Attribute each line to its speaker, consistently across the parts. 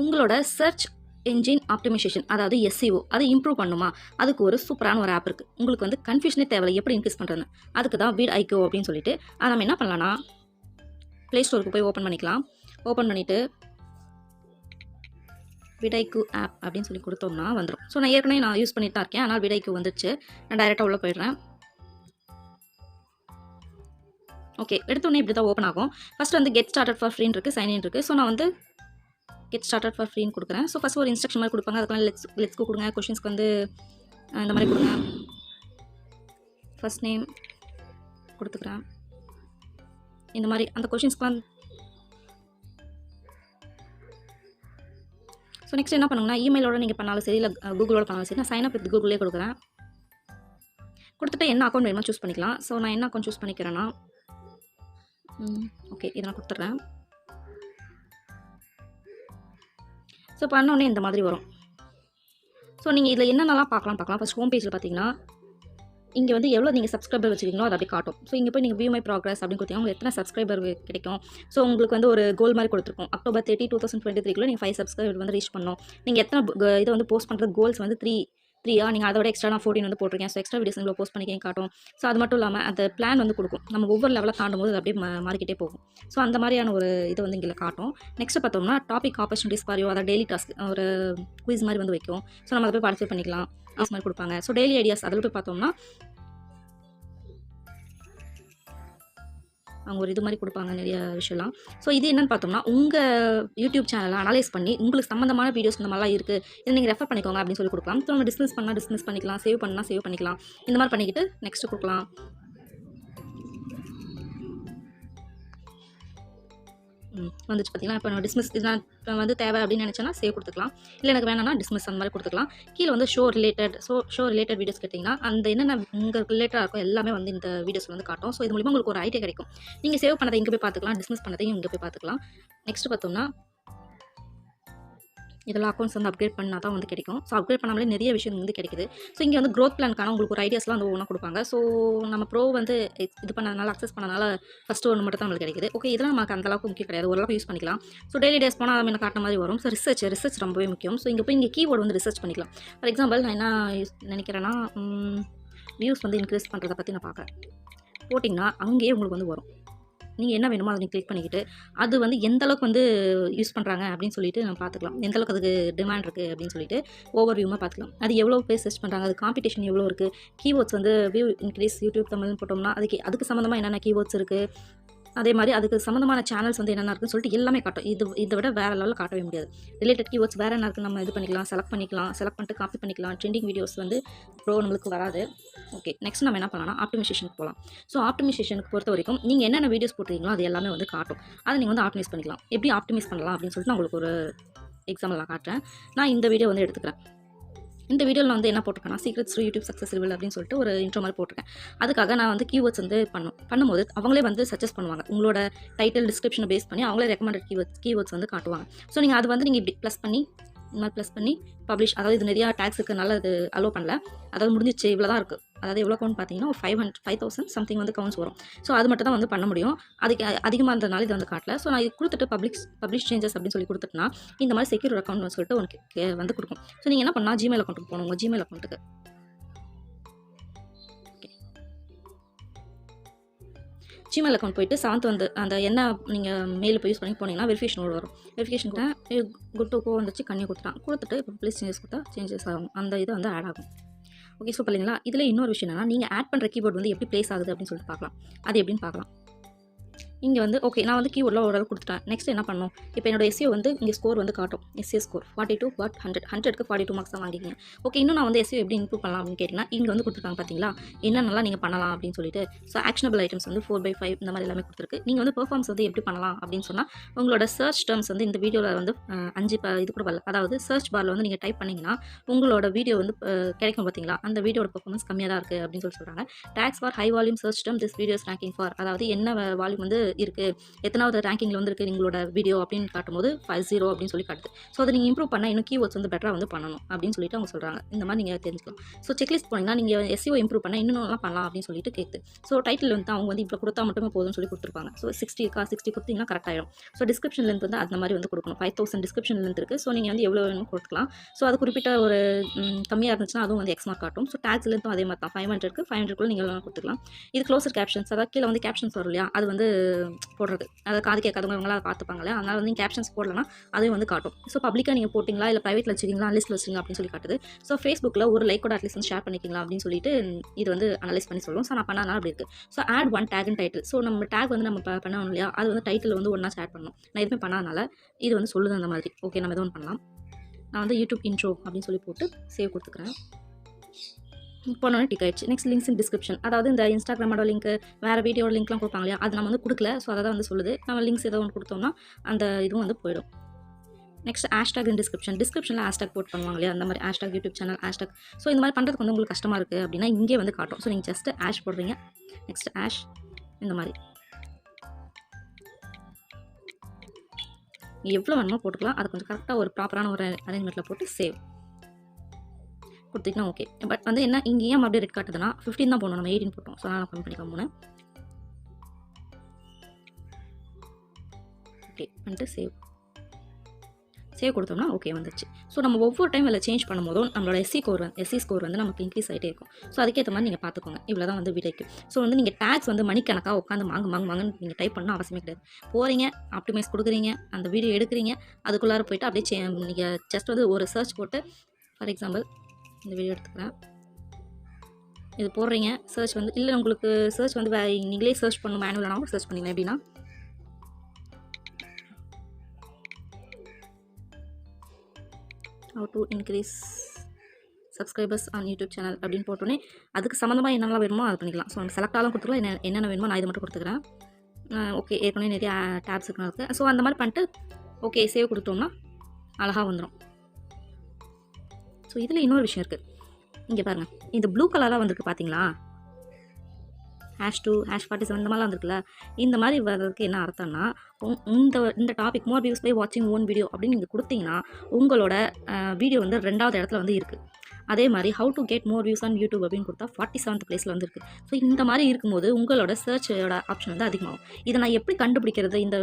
Speaker 1: உங்களோட search engine optimisation அதாவது SEO அதை இம்ப்ரூவ் பண்ணுமா, அதுக்கு ஒரு சூப்பரான ஒரு ஆப் இருக்குது. உங்களுக்கு வந்து கன்ஃபியூஷனே தேவையில்லை எப்படி இன்க்ரீஸ் பண்ணுறதுன்னு. அதுக்கு தான் vidIQ அப்படின்னு சொல்லிட்டு அதை நம்ம என்ன பண்ணலாம்னா ப்ளே ஸ்டோருக்கு போய் ஓப்பன் பண்ணிக்கலாம். ஓப்பன் பண்ணிவிட்டு vidIQ ஆப் அப்படின்னு சொல்லி கொடுத்தோம்னா வந்துடும். ஸோ நான் ஏற்கனவே யூஸ் பண்ணிட்டு தான் இருக்கேன், ஆனால் vidIQ வந்துடுச்சு. நான் டைரெக்டாக உள்ளே போயிடுறேன். ஓகே, எடுத்தோடனே இப்படி தான் ஓப்பன் ஆகும். ஃபஸ்ட்டு வந்து கெட் ஸ்டார்டட் ஃபார் ஃப்ரீன்னு இருக்குது, சைன் இன் இருக்குது. ஸோ நான் வந்து கெட் ஸ்டார்டட் ஃபார் ஃப்ரீன்னு கொடுக்குறேன். ஸோ ஃபஸ்ட் ஒரு இன்ஸ்ட்ரக்ஷன் மாதிரி கொடுப்பாங்க, அதுக்கெல்லாம் லெட்ஸ்க்கு கொடுங்க. கொஷின்ஸ்க்கு வந்து இந்த மாதிரி கொடுங்க. ஃபஸ்ட் நேம் கொடுத்துக்கிறேன். இந்த மாதிரி அந்த கொஷின்ஸ்க்குலாம். ஸோ நெக்ஸ்ட் என்ன பண்ணுங்கன்னா இமெயிலோட நீங்கள் பண்ணாலும் சரி, இல்லை கூகுளோட பண்ணாலும் சரி, நான் சைன் அப் வித் கூகுளே கொடுக்குறேன். கொடுத்துட்டு என்ன அக்கௌண்ட் வேணுமோ சூஸ் பண்ணிக்கலாம். ஸோ நான் என்ன அக்கௌண்ட் சூஸ் பண்ணிக்கிறேன்னா ஓகே இதை நான் கொடுத்துட்றேன். ஸோ பண்ணோடனே இந்த மாதிரி வரும். ஸோ நீங்கள் இதில் என்னென்னலாம் பார்க்கலாம். ஃபஸ்ட் ஹோம் பேஜில் பார்த்தீங்கன்னா இங்கே வந்து எவ்வளோ நீங்கள் சப்ஸ்கிரைபர் வச்சுருக்கீங்களோ அது அப்படி காட்டும். ஸோ இங்கே போய் நீங்கள் வியூ மை ப்ராக்ரஸ் அப்படின்னு கொடுத்தீங்கன்னா உங்களுக்கு எத்தனை சப்ஸ்கிரைபர் கிடைக்கும். ஸோ உங்களுக்கு வந்து ஒரு கோல் மாதிரி கொடுத்துருக்கோம். October 30, 2023 நீங்கள் 5 சப்ஸ்கிரைபர் வந்து ரீச் பண்ணணும். நீங்கள் எத்தனை இதை வந்து போஸ்ட் பண்ணுறது கோல்ஸ் வந்து 3 நீங்கள் அதோட எக்ஸ்ட்ரா நான் 14 வந்து போட்டிருக்கேன். ஸோ எக்ஸ்ட்ரா வீடியோஸ் போஸ்ட் பண்ணிக்க காட்டும். ஸோ அது மட்டும் இல்லாமல் அந்த பிளான் வந்து கொடுக்கும். நம்ம ஒவ்வொரு லெவலாக தாண்டும் போது அது அப்படியே மாறிக்கிட்டே போகும். ஸோ அந்த மாதிரியான ஒரு இது வந்து இங்கே காட்டும். நெக்ஸ்ட் பார்த்தோம்னா டாபிக் ஆப்பர்ச்சுனிட்டிஸ் ஃபார் அதாவது டெய்லி டாஸ்க் ஒரு குவிஸ் மாதிரி வந்து வைக்கும். ஸோ நம்ம அதை போய் பார்ட்டிசிபேட் பண்ணிக்கலாம். அது மாதிரி கொடுப்பாங்க. ஸோ டெய்லி ஐடியாஸ் அதில் போய் பார்த்தோம்னா அவங்க ஒரு இது மாதிரி கொடுப்பாங்க நிறைய விஷயம்லாம். ஸோ இது என்னென்னு பார்த்தோம்னா உங்கள் யூடியூப் சேனலை அனலைஸ் பண்ணி உங்களுக்கு சம்மந்தமான வீடியோஸ் இந்த மாதிரிலாம் இருக்குது, இதை நீங்கள் ரெஃபர் பண்ணிக்கோங்க அப்படின்னு சொல்லி கொடுக்கலாம். ஸோ நம்ம டிஸ்மிஸ் பண்ணிக்கலாம், சேவ் பண்ணால் சேவ் பண்ணிக்கலாம். இந்த மாதிரி பண்ணிக்கிட்டு நெக்ஸ்ட்டு கொடுக்கலாம். வந்துச்சு பார்த்தீங்கன்னா இப்போ நம்ம டிஸ்மிஸ் இதெல்லாம் வந்து தேவை அப்படின்னு நினச்சோன்னா சேவ் கொடுத்துக்கலாம். இல்லை எனக்கு வேணாம்னா டிஸ்மிஸ் அந்த மாதிரி கொடுத்துக்கலாம். கீழே வந்து ஷோ ரிலேட்டட் வீடியோஸ் கேட்டிங்கன்னா அந்த என்னென்ன உங்களுக்கு ரிலேட்டடாக இருக்கும் எல்லாமே வந்து இந்த வீடியோஸ் வந்து காட்டும். ஸோ இது மூலிமா உங்களுக்கு ஒரு ஐடியா கிடைக்கும். நீங்கள் சேவ் பண்ணதை இங்கே போய் பார்த்துக்கலாம், டிஸ்மிஸ் பண்ணதையும் இங்கே போய் பார்த்துக்கலாம். நெக்ஸ்ட் பார்த்தோம்னா இதெல்லாம் அக்கௌண்ட்ஸ் வந்து அப்கிரேட் பண்ணால் தான் வந்து கிடைக்கும். ஸோ அப்கிரேட் பண்ணாமலே நிறைய விஷயம் வந்து கிடைக்குது. ஸோ இங்கே வந்து க்ரோத் பிளான்க்கான உங்களுக்கு ஒரு ஐடியாஸ்லாம் வந்து ஒன்றா கொடுப்பாங்க. ஸோ நம்ம ப்ரோ வந்து இது பண்ணதுனால அக்சஸ் பண்ணனால ஃபஸ்ட்டு ஒன்று மட்டும் தான் நம்மளுக்கு கிடைக்குது. ஓகே இதெல்லாம் நமக்கு அந்தளவுக்கு முக்கியம் கிடையாது, ஓரளவுக்கு யூஸ் பண்ணிக்கலாம். ஸோ டெய்லி டேஸ் போனால் அதை காட்டுற மாதிரி வரும். ஸோ ரிசர்ச் ரொம்பவே முக்கியம். ஸோ இங்கே கீவேர்டு வந்து ரிசர்ச் பண்ணிக்கலாம். ஃபார் எக்ஸாம்பிள் நான் என்ன நினைக்கிறேன்னா வியூஸ் வந்து இன்க்ரீஸ் பண்ணுறதை பற்றி நான் பார்க்குறேன். போட்டிங்கன்னா அங்கேயே உங்களுக்கு வந்து வரும். நீங்கள் என்ன வேணுமோ அதை நீங்கள் கிளிக் பண்ணிக்கிட்டு அது வந்து எந்த அளவுக்கு வந்து யூஸ் பண்ணுறாங்க அப்படின்னு சொல்லிட்டு நம்ம பார்த்துக்கலாம். எந்த அளவுக்கு அதுக்கு டிமாண்ட் இருக்குது அப்படின்னு சொல்லிட்டு ஓவர் வியூமாக பார்த்துக்கலாம். அது எவ்வளோ பேர் சர்ச் பண்ணுறாங்க, அது காம்படிஷன் எவ்வளோ இருக்குது, கீவேர்ட்ஸ் வந்து வியூ இன்க்ரீஸ் யூடியூப் தமிழ்னு போட்டோம்னா அதுக்கு சம்மந்தமாக என்னென்ன கீவேர்ட்ஸ் இருக்குது, அதே மாதிரி அதுக்கு சம்மந்தமான சேனல்ஸ் வந்து என்னென்ன இருக்குன்னு சொல்லிட்டு எல்லாமே காட்டும். இதை விட வேறு லெவலில் காட்டவே முடியாது. ரிலேட்டட் கீவேர்ட்ஸ் வேறு என்ன இருக்குன்னு நம்ம இது பண்ணிக்கலாம், செலக்ட் பண்ணிட்டு காப்பி பண்ணிக்கலாம். ட்ரெண்டிங் வீடியோஸ் வந்து நம்மளுக்கு வராது. ஓகே நெக்ஸ்ட் நம்ம என்ன பண்ணலாம்னா ஆப்டிமைசேஷனுக்கு போகலாம். ஸோ ஆப்டிமைசேஷனுக்கு பொறுத்த வரைக்கும் நீங்கள் என்னென்ன வீடியோஸ் போட்டுறீங்களோ அது எல்லாமே வந்து காட்டும். அதை நீங்கள் வந்து ஆப்டிமைஸ் பண்ணிக்கலாம். எப்படி ஆப்டிமைஸ் பண்ணலாம் அப்படின்னு சொல்லிட்டு நான் உங்களுக்கு ஒரு எக்ஸாம்பிள் நான் காட்டுறேன். நான் இந்த வீடியோ வந்து எடுத்துக்கிறேன். இந்த வீடியோவில் வந்து என்ன போட்டிருக்கேன்னா secrets to YouTube success reveal அப்படின்னு சொல்லிட்டு ஒரு இன்ட்ரோ மாதிரி போட்டிருக்கேன். அதுக்காக நான் வந்து கீவேர்ட்ஸ் வந்து பண்ணும்போது அவங்களே வந்து சஜஸ்ட் பண்ணுவாங்க. உங்களோட டைட்டில் டிஸ்கிரிப்ஷனை பேஸ் பண்ணி அவங்களே ரெக்கமெண்டட் கீவேர்ட்ஸ் வந்து காட்டுவாங்க. ஸோ நீங்கள் அது வந்து நீங்கள் இப்படி ப்ளஸ் பண்ணி பப்ளிஷ், அதாவது இது நிறையா டேக்ஸ் இருக்குது, இது அலோவ் பண்ணல, அதாவது முடிஞ்சிச்சு இவ்வளோ தான் இருக்குது. அதாவது எவ்வளோ கவுண்ட் பார்த்தீங்கன்னா ஒரு 5,000 சம்திங் வந்து கவுண்ட்ஸ் வரும். ஸோ அது மட்டும் தான் வந்து பண்ண முடியும். அதுக்கு அதிகமாக இருந்ததுனால இது வந்து காட்டல. ஸோ நான் இது கொடுத்துட்டு பப்ளிஷ் சேஞ்சஸ் அப்படின்னு சொல்லி கொடுத்துட்டுனா இந்த மாதிரி செக்யூர் அக்கௌண்ட் சொல்லிட்டு உனக்கு வந்து கொடுக்கும். ஸோ நீங்கள் என்ன பண்ணால் ஜிமெயில் அக்கௌண்ட்டுக்கு போகணும். உங்கள் ஜிமெயில் அக்கௌண்ட்டுக்கு ஜிமெயில் அக்கௌண்ட் போய்ட்டு 7th வந்து அந்த என்ன நீங்கள் மெயில் போய் யூஸ் பண்ணி போனீங்கன்னா வெரிஃபிகேஷன் வரும். வெரிஃபிகேஷனுக்கு குட் டு கோ வந்துச்சு, கண்ணியை கொடுத்துட்டு இப்போ ப்ளீஸ் சேஞ்சஸ் கொடுத்தா சேஞ்சஸ் ஆகும், அந்த இது வந்து ஆட் ஆகும். ஓகே சூப்பர் இல்லைங்களா. இதில் இன்னொரு விஷயம் என்னன்னா நீங்கள் ஆட் பண்ணுற கீபோர்டு வந்து எப்படி ப்ளேஸ் ஆகுது அப்படின்னு சொல்லிட்டு பார்க்கலாம். அது எப்படின்னு பார்க்கலாம். இங்கே வந்து ஓகே நான் வந்து கீவோர்டில் ஓரளவு கொடுத்துட்டேன். நெக்ஸ்ட் என்ன பண்ணணும், இப்போ என்னோட SEO வந்து இங்கே ஸ்கோர் வந்து காட்டும். SEO ஸ்கோர் 42 பட் 100க்கு 42 மார்க்ஸ் தான் வாங்கிக்கிங்க. ஓகே இன்னும் நான் வந்து SEO எப்படி இம்ப்ரூவ் பண்ணலாம் அப்படின்னு கேட்டிங்கன்னா இங்கே வந்து கொடுத்துருக்காங்க பார்த்தீங்களா, என்னென்னலாம் நீங்கள் பண்ணலாம் அப்படின்னு சொல்லிட்டு. ஸோ ஆக்ஷனபிள் ஐட்டம்ஸ் வந்து 4/5 இந்த மாதிரி எல்லாமே கொடுத்துருக்கு. நீங்கள் வந்து பெர்ஃபார்மன்ஸ் வந்து எப்படி பண்ணலாம் அப்படின்னு சொன்னால் உங்களோட சர்ச் டேர்ம்ஸ் வந்து இந்த வீடியோவில் வந்து 5 இது கூட வரல, அதாவது சர்ச் பாரில் வந்து நீங்கள் டைப் பண்ணிங்கன்னா உங்களோட வீடியோ வந்து கிடைக்கும் பார்த்தீங்களா, அந்த வீடியோட பெர்ஃபார்மன்ஸ் கம்மியாக தான் இருக்குது அப்படின்னு சொல்கிறாங்க. Tags for high volume search term this videos ranking for, அதாவது என்ன வால்யூம் வந்து இருக்குது, எத்தனாவது ரேங்கிங்கில் வந்து இருக்குது உங்களோட வீடியோ அப்படின்னு காட்டும்போது 50 அப்படின்னு சொல்லி காட்டுது. ஸோ அதை நீங்கள் இம்ப்ரூவ் பண்ணால் இன்னும் கீவேர்ட்ஸ் வந்து பெட்டராக வந்து பண்ணணும் அப்படின்னு சொல்லிட்டு அவங்க சொல்கிறாங்க. இந்த மாதிரி நீங்கள் தெரிஞ்சுக்கலாம். ஸோ செக்லிஸ்ட் போனீங்கன்னா நீங்கள் SEO இம்ப்ரூவ் பண்ணால் இன்னும்லாம் பண்ணலாம் அப்படின்னு சொல்லிட்டு கேட்குது. ஸோ டைட்டில் வந்து அவங்க வந்து இப்போ கொடுத்தா மட்டுமே போதும்னு சொல்லி கொடுத்துருப்பாங்க. ஸோ 60 கொடுத்தீங்கன்னா கரெக்ட் ஆகிடும். ஸோ டிஸ்கிரிப்ஷன் லென்த் வந்து அந்த மாதிரி வந்து கொடுக்கணும். 5000 டிஸ்கிரிப்ஷன் லென்த் இருக்குது. ஸோ நீங்கள் வந்து எவ்வளோ வேணுமோ கொடுத்துக்கலாம். ஸோ அது குறிப்பிட்ட ஒரு கம்மியாக இருந்துச்சுன்னா அதுவும் வந்து எக்ஸ் மார்க் காட்டும். ஸோ டேக்ஸ் லென்த்தும் அதே மாதிரி தான் 500க்கு 500 நீங்கள் கொடுத்துக்கலாம். இது க்ளோசர் கேப்ஷன்ஸ், அதாவது கீழே வந்து கேப்ஷன்ஸ் வரும் இல்லையா, அது வந்து போடுறது, அதை காது கேட்காதவங்க இவங்களாம் பார்த்துப்பாங்களே, அதனால் வந்து நீங்கள் கேப்ஷன்ஸ் போடலன்னா அதையும் வந்து காட்டும். ஸோ பப்ளிக்காக நீங்கள் போட்டிங்களா இல்லை ப்ரைவேட்டில் வச்சுக்கிங்களா லிஸ்ட்டில் வச்சுக்கிங்களா அப்படின்னு சொல்லி காட்டுது. ஸோ ஃபேஸ்புக்கில் ஒரு லைக் கூட அட்லீஸ்ட் வந்து ஷேர் பண்ணிக்கலாம் அப்படின்னு சொல்லிட்டு இது வந்து அனலைஸ் பண்ணி சொல்லும். ஸோ நான் பண்ணாதனால அப்படி இருக்குது. So add one tag and title. So நம்ம டேக் வந்து நம்ம பண்ணணும் இல்லையா, அது வந்து டைட்டில் வந்து ஒன்றா ஆட் பண்ணணும். நான் எதுவுமே பண்ணாதனால இது வந்து சொல்லுது அந்த மாதிரி. ஓகே, நம்ம எதுவும் பண்ணலாம். நான் வந்து யூடியூப் இன்ட்ரோ அப்படின்னு சொல்லி போட்டு சேவ் கொடுத்துக்கிறேன். போனோடனே டிக் ஆயிடுச்சு. நெக்ஸ்ட் லிங்க்ஸ் இன் டிஸ்கிரிப்ஷன், அதாவது இந்த இன்ஸ்டாகிராமோட லிங்க், வேறு வீடியோட லிங்க்லாம் கொடுப்பாங்க இல்லையா, அது நம்ம வந்து கொடுக்கல. ஸோ அதை தான் வந்து சொல்லுது. நம்ம லிங்க்ஸ் ஏதோ ஒன்று கொடுத்தோம்னா அந்த இதுவும் வந்து போயிடும். நெக்ஸ்ட் ஹேஷ்டாக் இன் டிஸ்கிரிப்ஷனில் ஹேஷ்டாக் போட் பண்ணுவாங்க இல்லையா, அந்த மாதிரி hashtag YouTube channel hashtag. So இந்த மாதிரி பண்ணுறதுக்கு வந்து உங்களுக்கு கஷ்டமாக இருக்குது அப்படின்னா இங்கே வந்து காட்டும். ஸோ நீங்கள் ஜஸ்ட் ஹேஷ் போடுறீங்க. நெக்ஸ்ட் ஹேஷ் இந்த மாதிரி எவ்வளோ வேணுமோ போட்டுக்கலாம். அது கொஞ்சம் கரெக்டாக ஒரு ப்ராப்பரான ஒரு அரேஞ்ச்மெண்ட்டில் போட்டு சேவ் கொடுத்துக்கிட்டா ஓகே. பட் வந்து என்ன இங்கே ஏன் அப்படியே ரெட் காட்டுதுன்னா 15 தான் போடணும், நம்ம 18 போட்டோம். ஸோ நான் கம்மி பண்ணிக்கலாம் 3. ஓகே பண்ணிட்டு சேவ் கொடுத்தோம்னா ஓகே வந்துச்சு. ஸோ நம்ம ஒவ்வொரு டைம் இதில் சேஞ்ச் பண்ணும்போதும் நம்மளோட எஸ்சி ஸ்கோர் வந்து நமக்கு இன்க்ரீஸ் ஆகிட்டே இருக்கும். ஸோ அதுக்கேற்ற மாதிரி நீங்கள் பார்த்துக்கோங்க. இவ்வளோ தான் வந்து வீடியோக்கு. ஸோ வந்து நீங்கள் டேக்ஸ் வந்து மணிக்கணக்காக உட்காந்து வாங்குன்னு நீங்கள் டைப் பண்ணால் அவசியமே கிடையாது. போகிறீங்க, ஆப்டிமைஸ் கொடுக்குறீங்க, அந்த வீடியோ எடுக்கிறீங்க, அதுக்குள்ளார போய்ட்டு அப்படியே நீங்கள் ஜஸ்ட் வந்து ஒரு சர்ச் போட்டு, ஃபார் எக்ஸாம்பிள் இந்த வீடியோ எடுத்துக்கிறேன், இது போடுறீங்க. சர்ச் வந்து இல்லை உங்களுக்கு சர்ச் வந்து நீங்களே சர்ச் பண்ணணும், மேனுவலானாலும் சர்ச் பண்ணிக்கலாம். எப்படின்னா how to increase subscribers on YouTube channel அப்படின்னு போட்டோன்னே அதுக்கு சம்மந்தமாக என்னெல்லாம் வேணுமோ அது பண்ணிக்கலாம். ஸோ செலக்ட் ஆகும் கொடுத்துக்கலாம். என்னென்ன வேணுமோ நான் இதை மட்டும் கொடுத்துக்கிறேன். ஓகே, ஏற்கனவே நிறைய டேப்ஸ் இருக்குது. ஸோ அந்த மாதிரி பண்ணிட்டு ஓகே சேவ் கொடுத்தோம்னா அழகாக வந்துடும். ஸோ இதில் இன்னொரு விஷயம் இருக்குது. இங்கே பாருங்கள், இந்த ப்ளூ கலராக வந்திருக்கு பார்த்தீங்களா, #2 #47 இந்த மாதிரிலாம் வந்துருக்குல்ல. இந்த மாதிரி வர்றதுக்கு என்ன அர்த்தம்னா இந்த டாபிக் மோர் வியூஸ் பை வாட்சிங் ஓன் வீடியோ அப்படின்னு நீங்கள் கொடுத்தீங்கன்னா உங்களோட வீடியோ வந்து 2வது இடத்துல வந்து இருக்குது. அதே மாதிரி how to get more views on YouTube அப்படின்னு கொடுத்தா 47th பிளேஸில் வந்துருக்கு. ஸோ இந்த மாதிரி இருக்கும்போது உங்களோட சர்ச்சோட ஆப்ஷன் வந்து அதிகமாகும். இதை நான் எப்படி கண்டுபிடிக்கிறது, இந்த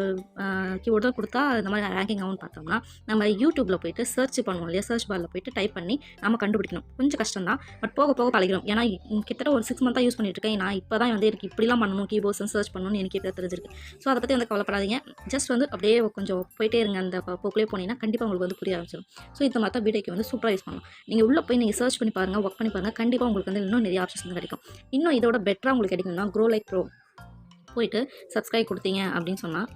Speaker 1: கீவேர்டு தான் கொடுத்தா இந்த மாதிரி ரேங்கிங் ஆகும்னு பார்த்தோம்னா நம்ம யூடியூப்பில் போய்ட்டு சர்ச் பண்ணுவோம் இல்லையா, சர்ச் பாரில் போய்ட்டு டைப் பண்ணி நம்ம கண்டுபிடிக்கணும். கொஞ்சம் கஷ்டம் தான், பட் போக போக பழகிறோம். ஏன்னா கிட்டத்தட்ட ஒரு 6 மந்த்தாக யூஸ் பண்ணிட்டு இருக்கேன். நான் இப்போ தான் வந்து எனக்கு இப்படிலாம் பண்ணணும், கீபோர்ட்ஸ் சர்ச் பண்ணணும்னு எனக்கு இப்போ தெரிஞ்சிருக்கு. ஸோ அதை பற்றி வந்து கவலைப்படாதீங்க. ஜஸ்ட் வந்து அப்படியே கொஞ்சம் போயிட்டே இருங்க. அந்த போக்குலேயே போனீங்கன்னா கண்டிப்பாக உங்களுக்கு வந்து புரிய ஆரம்பிச்சிடும். ஸோ இந்த மாதிரி தான் வீடியோக்கு வந்து சூப்பராக யூஸ் பண்ணலாம். நீங்கள் உள்ளே போய் நீங்கள் சர்ச் பண்ணி பாருங்கள், ஒர்க் பண்ணி பாருங்கள். கண்டிப்பாக உங்களுக்கு வந்து இன்னும் நிறைய ஆப்ஷன்ஸ் வந்து கிடைக்கும். இன்னும் இதோட பெட்டராக உங்களுக்கு கிடைக்கும்னா க்ரோ லைக் ப்ரோ போயிட்டு சப்ஸ்கிரைப் கொடுத்தீங்க அப்படின்னு சொன்னால்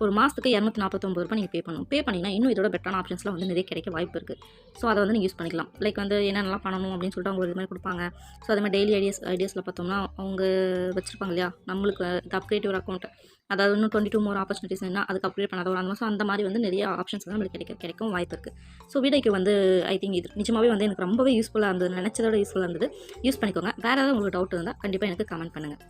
Speaker 1: ஒரு மாதத்துக்கு 249 ரூபாய் நீங்கள் பே பண்ணிங்கன்னா இன்னும் இதோட பெட்டரான ஆப்ஷன்ஸ்லாம் வந்து நிறைய கிடைக்க வாய்ப்பு இருக்குது. ஸோ அதை வந்து நீங்கள் யூஸ் பண்ணிக்கலாம். லைக் வந்து என்னென்னலாம் பண்ணணும் அப்படின்னு சொல்லிட்டு அவங்க இது மாதிரி கொடுப்பாங்க. ஸோ அதே மாதிரி டெய்லி ஐடியாஸில் பார்த்தோம்னா அவங்க வச்சுருப்பாங்க இல்லையா, நம்மளுக்கு இது அப்கிரேட் ஒரு அக்கௌண்ட், அதாவது இன்னும் 22 மோர் ஆப்பர்ச்சுனிட்டிஸ் என்ன அதுக்கு அப்கிரேட் பண்ணாத ஒரு அந்த மாதிரி வந்து நிறைய ஆப்ஷன்ஸ் வந்து நம்மளுக்கு கிடைக்கும் வாய்ப்பு இருக்குது. ஸோ வீடியோக்கு வந்து ஐ திங்க் இது நிஜமாகவே வந்து எனக்கு ரொம்பவே யூஸ்ஃபுல்லாக இருந்தது, நினச்சதோட யூஸ்ஃபுல்லாக இருந்தது. யூஸ் பண்ணிக்கோங்க. வேறு ஏதாவது உங்களுக்கு டவுட் இருந்தால் கண்டிப்பாக எனக்கு கமெண்ட் பண்ணுங்கள்.